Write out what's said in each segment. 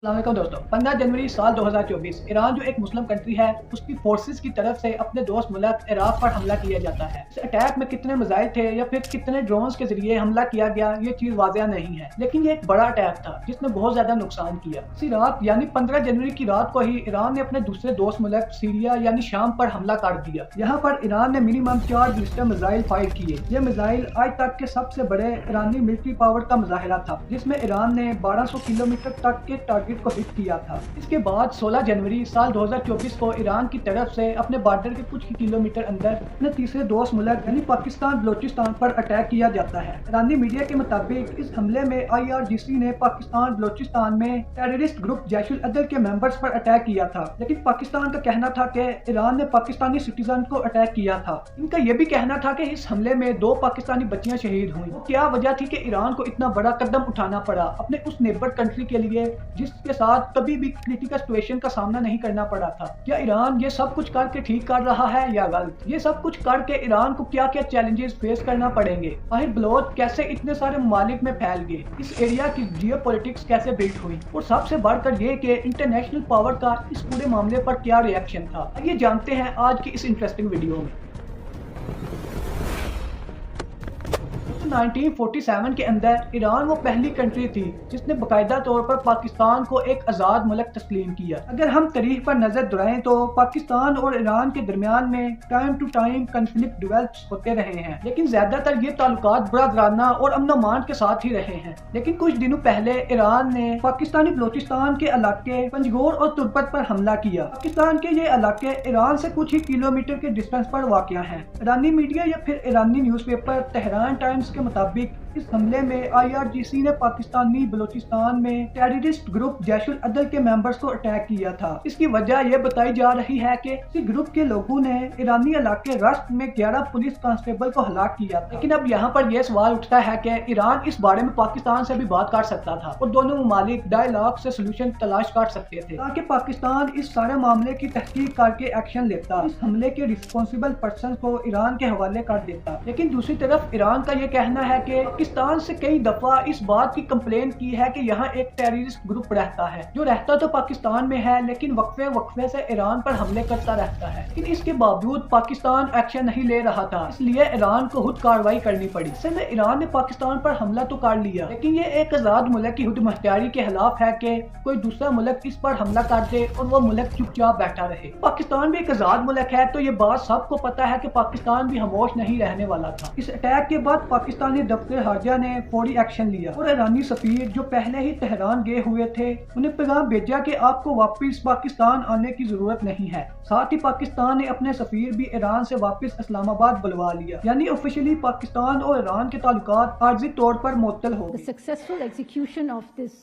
السلام علیکم دوستوں 15 جنوری سال 2024 ایران جو ایک مسلم کنٹری ہے اس کی فورسز کی طرف سے اپنے دوست ملک عراق پر حملہ کیا جاتا ہے۔ اس اٹیک میں کتنے میزائل تھے یا پھر کتنے ڈرونز کے ذریعے حملہ کیا گیا یہ چیز واضح نہیں ہے، لیکن یہ ایک بڑا اٹیک تھا جس نے بہت زیادہ نقصان کیا۔ اسی رات یعنی 15 جنوری کی رات کو ہی ایران نے اپنے دوسرے دوست ملک سیریا یعنی شام پر حملہ کر دیا۔ یہاں پر ایران نے منیمم 4 بیلسٹر میزائل فائر کیے۔ یہ میزائل آج تک کے سب سے بڑے ایرانی ملٹری پاور کا مظاہرہ تھا، جس میں ایران نے 1200 کلومیٹر تک کے ٹارگٹ کو ہٹ کیا تھا۔ اس کے بعد 16 جنوری سال 2024 کو ایران کی طرف سے اپنے بارڈر کے کچھ کلومیٹر اندر اپنے تیسرے دوست ملک یعنی پاکستان بلوچستان پر اٹیک کیا جاتا ہے۔ ایرانی میڈیا کے مطابق اس حملے میں IRGC نے پاکستان بلوچستان میں ٹیررسٹ گروپ جیش العدل کے ممبرز پر اٹیک کیا تھا، لیکن پاکستان کا کہنا تھا کہ ایران نے پاکستانی سٹیزن کو اٹیک کیا تھا۔ ان کا یہ بھی کہنا تھا کہ اس حملے میں 2 پاکستانی بچیاں شہید ہوئیں۔ کیا وجہ تھی کہ ایران کو اتنا بڑا قدم اٹھانا پڑا اپنے اس نیبر کنٹری کے لیے جس کے ساتھ کبھی بھی کریٹیکل سچویشن کا سامنا نہیں کرنا پڑا تھا؟ کیا ایران یہ سب کچھ کر کے ٹھیک کر رہا ہے یا غلط؟ یہ سب کچھ کر کے ایران کو کیا کیا چیلنجز فیس کرنا پڑیں گے؟ آخر بلوچ کیسے اتنے سارے ممالک میں پھیل گئے؟ اس ایریا کی جیو پولیٹکس کیسے بلڈ ہوئی؟ اور سب سے بڑھ کر یہ کہ انٹرنیشنل پاور کا اس پورے معاملے پر کیا ری ایکشن تھا؟ یہ جانتے ہیں آج کی اس انٹرسٹنگ ویڈیو میں۔ 1947 کے اندر ایران وہ پہلی کنٹری تھی جس نے باقاعدہ طور پر پاکستان کو ایک آزاد ملک تسلیم کیا۔ اگر ہم تاریخ پر نظر دوڑائیں تو پاکستان اور ایران کے درمیان میں time to time conflict develops ہوتے رہے ہیں، لیکن زیادہ تر یہ تعلقات برادرانہ اور امن و امان کے ساتھ ہی رہے ہیں۔ لیکن کچھ دنوں پہلے ایران نے پاکستانی بلوچستان کے علاقے پنجگور اور تربت پر حملہ کیا۔ پاکستان کے یہ علاقے ایران سے کچھ ہی کلومیٹر کے ڈسٹینس پر واقع ہیں۔ ایرانی میڈیا یا پھر ایرانی نیوز پیپر تہران ٹائمز کے مطابق اس حملے میں IRGC نے پاکستانی بلوچستان میں ٹیررسٹ گروپ جیش العدل کے ممبرز کو اٹیک کیا تھا۔ اس کی وجہ یہ بتائی جا رہی ہے کہ اسی گروپ کے لوگوں نے ایرانی علاقے رشت میں 11 پولیس کانسٹیبل کو ہلاک کیا تھا۔ لیکن اب یہاں پر یہ سوال اٹھتا ہے کہ ایران اس بارے میں پاکستان سے بھی بات کر سکتا تھا اور دونوں ممالک ڈائیلاگ سے سلوشن تلاش کر سکتے تھے تاکہ پاکستان اس سارے معاملے کی تحقیق کر کے ایکشن لیتا، اس حملے کے ریسپانسبل پرسن کو ایران کے حوالے کر دیتا۔ لیکن دوسری طرف ایران کا یہ کہنا ہے کہ پاکستان سے کئی دفعہ اس بات کی کمپلین کی ہے کہ یہاں ایک ٹیررسٹ گروپ رہتا ہے جو رہتا تو پاکستان میں ہے لیکن وقفے سے ایران پر حملے کرتا رہتا ہے، لیکن اس کے باوجود پاکستان ایکشن نہیں لے رہا تھا، اس لیے ایران کو خود کارروائی کرنی پڑی۔ اس میں ایران نے پاکستان پر حملہ تو کر لیا، لیکن یہ ایک آزاد ملک کی خود مختاری کے خلاف ہے کہ کوئی دوسرا ملک اس پر حملہ کر دے اور وہ ملک چپ چاپ بیٹھا رہے۔ پاکستان بھی ایک آزاد ملک ہے تو یہ بات سب کو پتا ہے کہ پاکستان بھی خاموش نہیں رہنے والا تھا۔ اس اٹیک کے بعد پاکستانی دفتر خارجہ نے فوری ایکشن لیا اور ایرانی سفیر جو پہلے ہی تہران گئے ہوئے تھے انہیں پیغام بھیجا کہ آپ کو واپس پاکستان آنے کی ضرورت نہیں ہے۔ ساتھ ہی پاکستان نے اپنے سفیر بھی ایران سے واپس اسلام آباد بلوا لیا، یعنی آفیشلی پاکستان اور ایران کے تعلقات عارضی طور پر معطل ہو گئے۔ The successful execution of this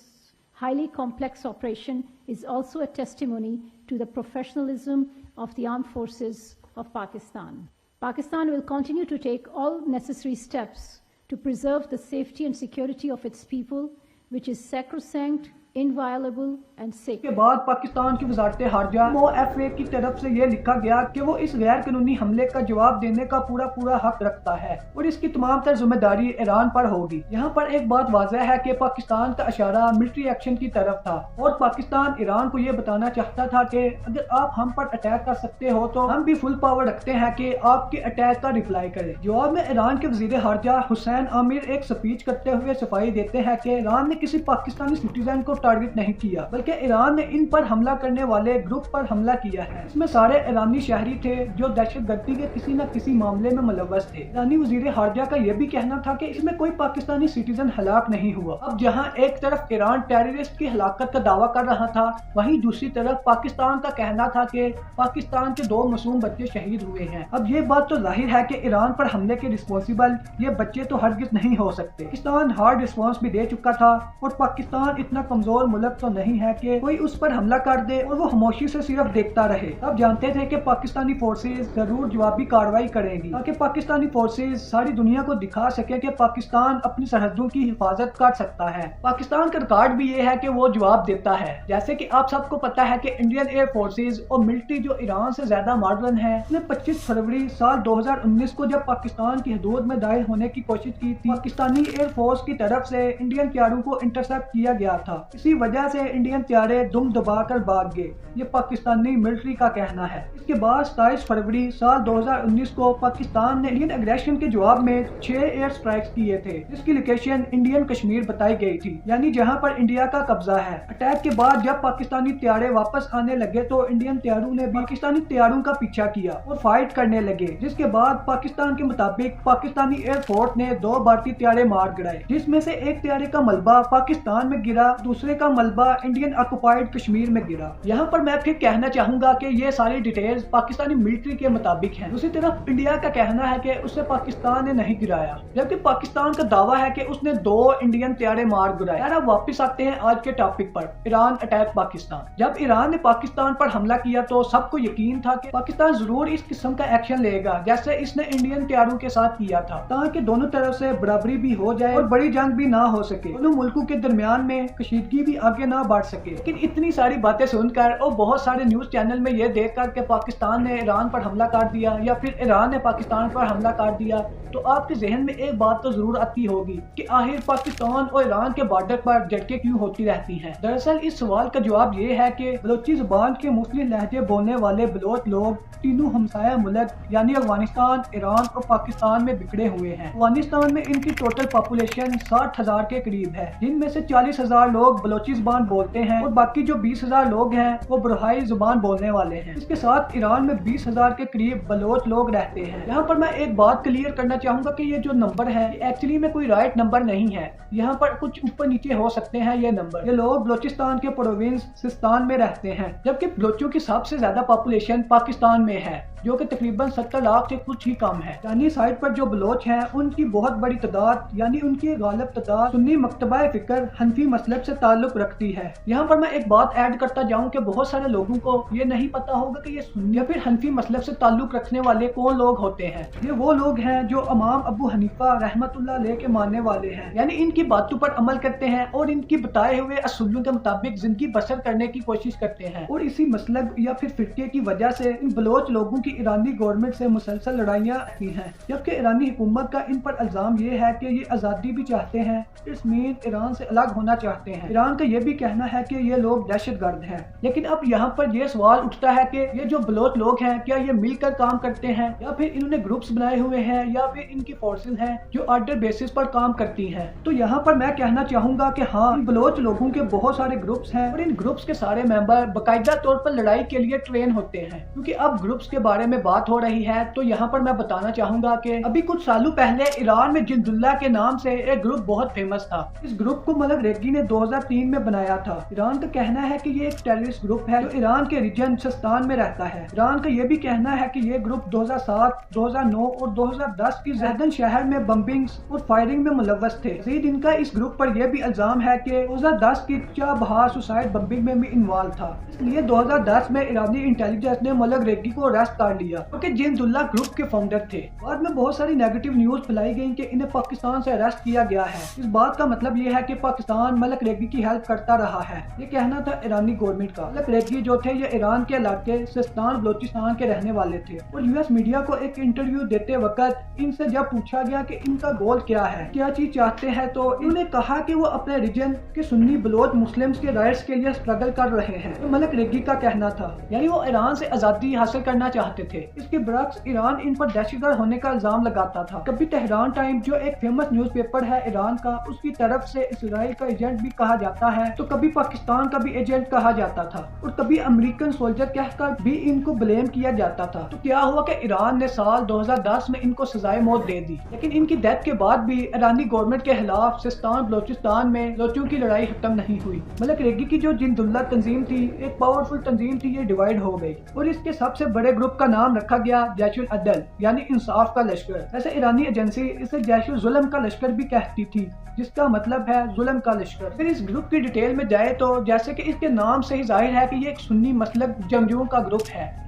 highly complex operation is also a testimony to the professionalism of the armed forces of Pakistan. Pakistan will continue to take all necessary steps to preserve the safety and security of its people, which is sacrosanct, inviolable and sacred. کے بعد پاکستان کی وزارت خارجہ MOFA کی طرف سے یہ لکھا گیا کہ وہ اس غیر قانونی حملے کا جواب دینے کا پورا حق رکھتا ہے اور اس کی تمام تر ذمہ داری ایران پر ہوگی۔ یہاں پر ایک بات واضح ہے کہ پاکستان کا اشارہ ملٹری ایکشن کی طرف تھا اور پاکستان ایران کو یہ بتانا چاہتا تھا کہ اگر آپ ہم پر اٹیک کر سکتے ہو تو ہم بھی فل پاور رکھتے ہیں کہ آپ کے اٹیک کا ریپلائی کریں۔ جواب میں ایران کے وزیر خارجہ حسین عامر ایک سپیچ کرتے ہوئے صفائی دیتے ہیں کہ ایران نے کسی پاکستانی سٹیزن کو ٹارگٹ نہیں کیا بلکہ ایران نے ان پر حملہ کرنے والے گروپ پر حملہ کیا ہے۔ اس میں سارے ایرانی شہری تھے جو دہشت گردی کے کسی نہ کسی معاملے میں ملوث تھے۔ ایرانی وزیر خارجہ کا یہ بھی کہنا تھا کہ اس میں کوئی پاکستانی سٹیزن ہلاک نہیں ہوا۔ اب جہاں ایک طرف ایران ٹیررسٹ کی ہلاکت کا دعویٰ کر رہا تھا، وہیں دوسری طرف پاکستان کا کہنا تھا کہ پاکستان کے 2 معصوم بچے شہید ہوئے ہیں۔ اب یہ بات تو ظاہر ہے کہ ایران پر حملے کے رسپانسبل یہ بچے تو ہرگز نہیں ہو سکتے۔ پاکستان ہارڈ رسپانس بھی دے چکا تھا اور پاکستان اتنا کمزور ملک تو نہیں ہے کہ کوئی اس پر حملہ کر دے اور وہ خاموشی سے صرف دیکھتا رہے۔ اب جانتے تھے کہ پاکستانی فورسز ضرور جوابی کارروائی کریں گی تاکہ پاکستانی فورسز ساری دنیا کو دکھا سکے کہ پاکستان اپنی سرحدوں کی حفاظت کر سکتا ہے۔ پاکستان کا ریکارڈ بھی یہ ہے کہ وہ جواب دیتا ہے، جیسے کہ آپ سب کو پتا ہے کہ انڈین ایئر فورسز اور ملٹری جو ایران سے زیادہ ماڈرن ہے، اس نے 25 فروری سال 2019 کو جب پاکستان کی حدود میں داخل ہونے کی کوشش کی تھی، پاکستانی ایئر فورس کی طرف سے انڈین طیاروں کو انٹرسپٹ کیا گیا تھا۔ اس اسی وجہ سے انڈین طیارے دم دبا کر بھاگ گئے، یہ پاکستانی ملٹری کا کہنا ہے۔ اس کے بعد 27 فروری سال 2019 کو پاکستان نے انڈین اگریشن کے جواب میں 6 ایئر اسٹرائکس کیے تھے، جس کی لوکیشن انڈین کشمیر بتائی گئی تھی، یعنی جہاں پر انڈیا کا قبضہ ہے۔ اٹیک کے بعد جب پاکستانی طیارے واپس آنے لگے تو انڈین طیاروں نے پاکستانی طیاروں کا پیچھا کیا اور فائٹ کرنے لگے، جس کے بعد پاکستان کے مطابق پاکستانی ایئر فورس نے 2 بھارتی طیارے مار گرائے، جس میں سے ایک طیارے کا ملبہ پاکستان میں گرا، دوسرے کا ملبہ انڈین آکوپائیڈ کشمیر میں گرا۔ یہاں پر میں پھر کہنا چاہوں گا کہ یہ ساری ڈیٹیلز پاکستانی ملٹری کے مطابق ہیں۔ دوسری طرف انڈیا کا کہنا ہے کہ اسے پاکستان نے نہیں گرایا، جبکہ پاکستان کا دعویٰ ہے کہ اس نے 2 انڈین طیارے مار گرائے۔ اب واپس آتے ہیں آج کے ٹاپک پر، ایران اٹیک پاکستان۔ جب ایران نے پاکستان پر حملہ کیا تو سب کو یقین تھا کہ پاکستان ضرور اس قسم کا ایکشن لے گا جیسے اس نے انڈین طیاروں کے ساتھ کیا تھا، تاکہ دونوں طرف سے برابری بھی ہو جائے اور بڑی جنگ بھی نہ ہو سکے، دونوں ملکوں کے درمیان میں کشیدگی بھی آگے نہ بڑھ سکے۔ لیکن اتنی ساری باتیں سن کر اور بہت سارے نیوز چینل میں یہ دیکھ کر کہ پاکستان نے ایران پر حملہ کر دیا یا پھر ایران نے پاکستان پر حملہ کر دیا، تو آپ کے ذہن میں ایک بات تو ضرور آتی ہوگی کہ آخر پاکستان اور ایران کے بارڈر پر جھڑکیں کیوں ہوتی رہتی ہیں۔ دراصل اس سوال کا جواب یہ ہے کہ بلوچی زبان کے مختلف لہجے بولنے والے بلوچ لوگ تینوں ہمسایہ ملک یعنی افغانستان، ایران اور پاکستان میں بکھرے ہوئے ہیں۔ افغانستان میں ان کی ٹوٹل پاپولیشن 60,000 کے قریب ہے، جن میں سے 40,000 لوگ بلوچی زبان بولتے ہیں اور باقی جو 20,000 لوگ ہیں وہ برہائی زبان بولنے والے ہیں۔ اس کے ساتھ ایران میں 20,000 کے قریب بلوچ لوگ رہتے ہیں۔ یہاں پر میں ایک بات کلیئر کرنا چاہوں گا کہ یہ جو نمبر ہے ایکچولی میں کوئی رائٹ نمبر نہیں ہے، یہاں پر کچھ اوپر نیچے ہو سکتے ہیں یہ نمبر۔ یہ لوگ بلوچستان کے پروونس سستان میں رہتے ہیں، جبکہ بلوچوں کی سب سے زیادہ پاپولیشن پاکستان میں ہے، جو کہ تقریباً 70 لاکھ سے کچھ ہی کم ہے۔ یعنی سائٹ پر جو بلوچ ہیں ان کی بہت بڑی تعداد یعنی ان کی غالب تعداد سنی مکتبہ فکر حنفی مسلک سے تعلق رکھتی ہے۔ یہاں پر میں ایک بات ایڈ کرتا جاؤں کہ بہت سارے لوگوں کو یہ نہیں پتا ہوگا کہ یہ سنی یا پھر حنفی مسلک سے تعلق رکھنے والے کون لوگ ہوتے ہیں۔ یہ وہ لوگ ہیں جو امام ابو حنیفہ رحمت اللہ علیہ کے ماننے والے ہیں، یعنی ان کی باتوں پر عمل کرتے ہیں اور ان کی بتائے ہوئے اصولوں کے مطابق زندگی بسر کرنے کی کوشش کرتے ہیں، اور اسی مسلک یا پھر فرقے کی وجہ سے ان بلوچ لوگوں کی ایرانی گورنمنٹ سے مسلسل لڑائیاں کی ہیں، جبکہ ایرانی حکومت کا ان پر الزام یہ ہے کہ یہ آزادی بھی چاہتے ہیں، اس مین ایران سے الگ ہونا چاہتے ہیں۔ ایران کا یہ بھی کہنا ہے کہ یہ لوگ دہشت گرد ہیں۔ لیکن اب یہاں پر یہ سوال اٹھتا ہے کہ یہ جو بلوچ لوگ ہیں کیا یہ مل کر کام کرتے ہیں یا پھر انہوں نے گروپس بنائے ہوئے ہیں یا پھر ان کی فورسز ہیں جو آرڈر بیسس پر کام کرتی ہیں؟ تو یہاں پر میں کہنا چاہوں گا کہ ہاں، ان بلوچ لوگوں کے بہت سارے گروپس ہیں اور ان گروپس کے سارے ممبر باقاعدہ طور پر لڑائی کے لیے ٹرین ہوتے ہیں۔ کیونکہ اب گروپس کے بارے میں بات ہو رہی ہے تو یہاں پر میں بتانا چاہوں گا کہ ابھی کچھ سالوں پہلے ایران میں جند اللہ کے نام سے ایک گروپ بہت فیمس تھا۔ اس گروپ کو ملک ریگی نے 2003 میں بنایا تھا۔ ایران کا کہنا ہے کہ یہ ایک ٹیررسٹ گروپ ہے جو ایران کے ریجن سستان میں رہتا ہے۔ ایران کا یہ بھی کہنا ہے کہ یہ گروپ 2007، 2009 اور 2010 کی زیدن شہر میں بمبنگز اور فائرنگ میں ملوث تھے۔ مزید ان کا اس گروپ پر یہ بھی الزام ہے کہ 2010 کی چابہار سوسائڈ بمبنگ میں بھی انوالو تھا، اس لیے 2010 میں ایرانی انٹیلیجنس نے ملک ریگی کو اریسٹ کر لیا کیونکہ جند اللہ گروپ کے فاؤنڈر تھے۔ بعد میں بہت ساری نیگیٹو نیوز پھیلائی گئی کہ انہیں پاکستان سے اریسٹ کیا گیا ہے۔ اس بات کا مطلب یہ ہے کہ پاکستان ملک ریگی کی ہیلپ کرتا رہا ہے، یہ کہنا تھا ایرانی گورنمنٹ کا۔ ملک ریگی جو تھے یہ ایران کے علاقے سستان بلوچستان کے رہنے والے تھے، اور یو ایس میڈیا کو ایک انٹرویو دیتے وقت ان سے جب پوچھا گیا کہ ان کا گول کیا ہے، کیا چیز چاہتے ہیں، تو انہوں نے کہا کہ وہ اپنے ریجن کے سنی بلوچ مسلمز کے رائٹس کے لیے اسٹرگل کر رہے ہیں، جو ملک ریگی کا کہنا تھا، یعنی وہ ایران سے آزادی حاصل کرنا چاہتے تھے۔ اس کے برعکس ایران ان پر دہشت گرد ہونے کا الزام لگاتا تھا۔ کبھی تہران ٹائم جو ایک فیمس نیوز پیپر ہے ایران کا، اس کی طرف سے اسرائیل کا ایجنٹ بھی کہا جاتا ہے، تو کبھی پاکستان کا بھی ایجنٹ کہا جاتا تھا، اور کبھی امریکن سولجر کہہ کر بھی ان کو بلیم کیا جاتا تھا۔ تو کیا ہوا کہ ایران نے سال 2010 میں ان کو سزائے موت دے دی، لیکن ان کی ڈیتھ کے بعد بھی ایرانی گورنمنٹ کے خلاف سستان بلوچستان میں بلوچوں کی لڑائی ختم نہیں ہوئی۔ ملک ریگی کی جو جند اللہ تنظیم تھی، ایک پاورفل تنظیم تھی، یہ ڈیوائیڈ ہو گئی اور اس کے سب سے بڑے گروپ کا نام رکھا گیا جیش العدل یعنی انصاف کا لشکر۔ ایسے ایرانی ایجنسی اسے جیش الظلم کا لشکر بھی کہتی تھی، جس کا مطلب ہے ظلم کا لشکر۔ پھر اس گروپ کی ڈیٹیل میں جائے تو جیسے کہ اس کے نام سے ہی ظاہر ہے کہ یہ ایک سنی مسلک جنگجوؤں کا گروپ ہے،